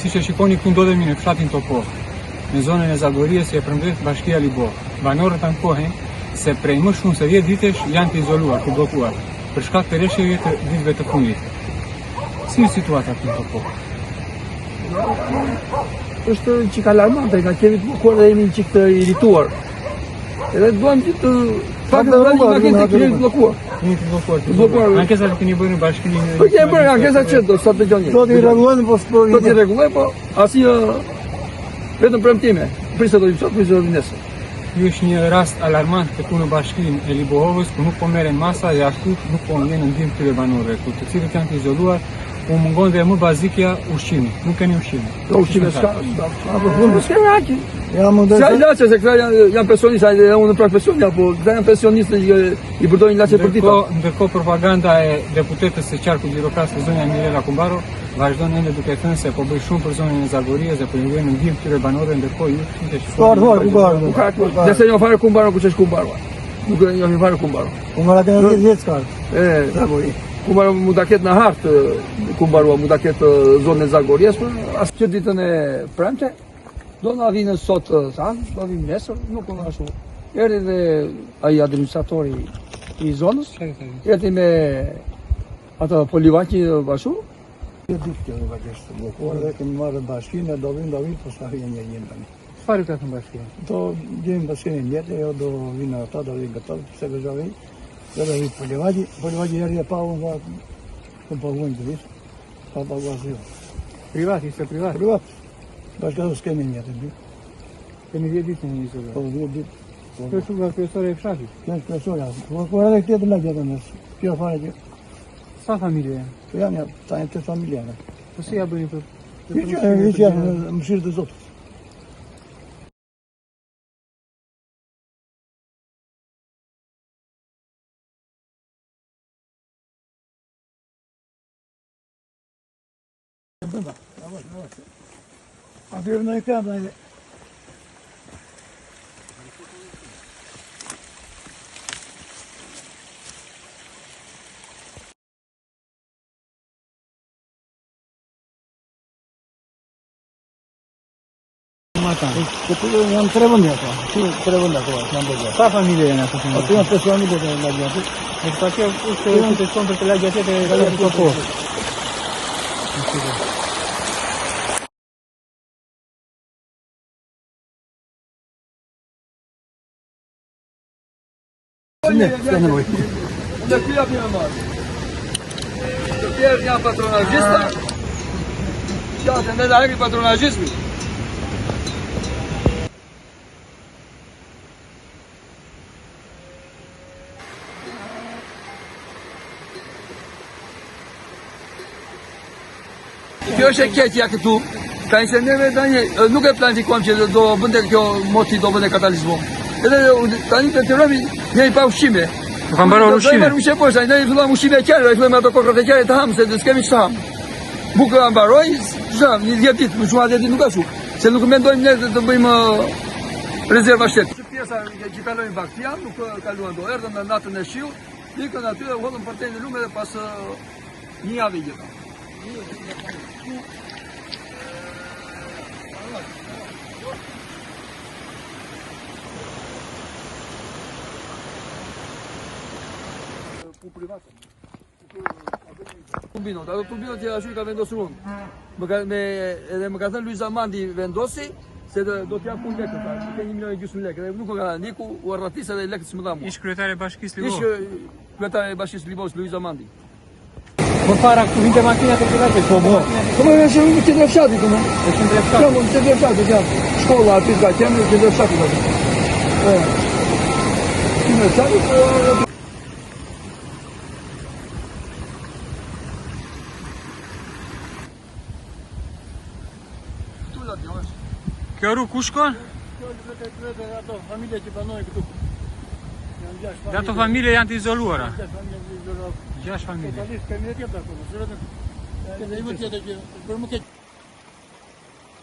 Si që shikoni ku ndodhemi në fshatin Topor, në zonën e Zagories që e përmbledh Bashkia Libo. Banorët ankohen se prej më shumë se 10 vitesh janë të izoluar, të bllokuar, për shkak të rreshjeve të ditëve të fundit. Si është situata këtu në Topor? Është çik alarmante, nga kemi të bllokuar dhe jemi çik të irrituar. Edhe duam të faktë të kemi të bllokuar. Jeni të bllokuar. Ankesa që keni bërë në bashkinë. Po kemi bërë ankesa çdo sa dëgjoni. Do t'i rregullojmë do t'i rregulloj, po asnjë vetëm premtime. Prisë do të çot, prisë do të nesër. Ky është një rast alarmant këtu në bashkinë e Libohovës, ku nuk po merren masa dhe ashtu nuk po vjen ndihmë këtyre banorëve, ku të cilët janë të izoluar, u mungon dhe më bazikja ushqimi. Nuk keni ushqim. Do ushqime s'ka. Apo fundi s'ka haki. Ja më do. Sa ilaçe se këta janë pensionistë, unë në profesion apo janë pensionistë që i përdojnë ilaçe për ditë. Ndërkohë propaganda e deputetës së qarku birokratë zonja Mirela Kumbaro vazhdon ende duke thënë se po bëj shumë për zonën e Zagories dhe po i vjen ndihmë këtyre banorëve, ndërkohë ju shinte Kumbaro. Nëse jo fare Kumbaro, kush është Kumbaro? Nuk e njoh fare Kumbaro. Kumbaro ka 10 vjet ka. Zagori. Kumbaro mund ta ketë në hartë, Kumbaro mund ta ketë zonën e Zagories, por as që ditën e premte do na vinë sot sa, do vinë nesër, nuk ka ashtu. Erdhi dhe ai administratori i zonës, erdhi me ato polivaqi bashku. Jo ditë që nuk ka qenë bllokuar dhe kemi marrë bashkinë, do vinë, po s'ka hyrë një tani. Çfarë ka thënë bashkia? Do gjejmë bashkinë njëtë, jo do vinë ata, do vinë këta, pse do vinë. Do vinë polivaqi erdhi pa unë ku po vjen të vish. Pa paguajë. Privat, ishte privat. Privat. Bashkë s'kemi njëtë. Kemi 10 ditë në izoluar. Po 10 ditë. Kjo është nga kryesore e fshatit. Kjo është kryesore. Po edhe këtë të lagë domos. Kjo fare që Sa familje janë? po janë tani të familjare. Po si ja bëni për? Hiç janë mëshirë të Zotit. Aty në kamë Këtu janë 3 vende ato. 3 vende ato janë bërë. Sa familje janë ato? Aty janë 5 familje të lagjate. Në këta kjo është të shkonë për të lagjate të lagjate të Topor. S'ka nevojë. Në kjo japim e marë. Të tjerë janë patronazhista, qatë në largi patronazhizmi. Kjo është e keqja këtu, ka një se neve nuk e planifikuam që do bënde kjo moti, do bënde katalizmo. Edhe tani të tërëmi njëri pa ushqime. Nuk kam mbaror ushqime. Ne i filluam ushqime e qerë, i filluam ato kokrat e qerë të hamë, se s'kemi që të hamë. Bukë e mbaroj, një 10 ditë, më shumë 10 ditë nuk ashtu, se nuk mendojmë ne të bëjmë rezerva shtetë. Që pjesa që kalojnë baktia, nuk kaluan do erdhën në natën e shiu, ikën aty dhe hodhën për në lume dhe pas një javë i gjitha. Turbinot, ato turbinot që ashtu i ka vendosur unë. Edhe më ka thënë Luiza Mandi vendosi, se do t'ja pun lekët, ke 1,5 milion lekë, dhe nuk ka niku, u arratis edhe lekët s'më dha mua. Ish kryetare e Bashkisë Libov. Ish kryetare e Bashkisë Libov, Luiza Mandi. Për para këtu vinte makina të private, po bo. Po më është në qendër fshatit këtu. Në qendër fshatit. Po në qendër fshatit jam. Shkolla aty ka qenë në qendër fshatit aty. Po. Qendër fshatit. Kjo rrugë ku shkon? Kjo është vetë ato familje që banojnë këtu. Janë 6 familje. Dhe ato familje janë të izoluara. 6 familje të izoluara. 6 familje. Totalisht kemi tjetër apo. Vetëm. Kemi më tjetër që për më keq.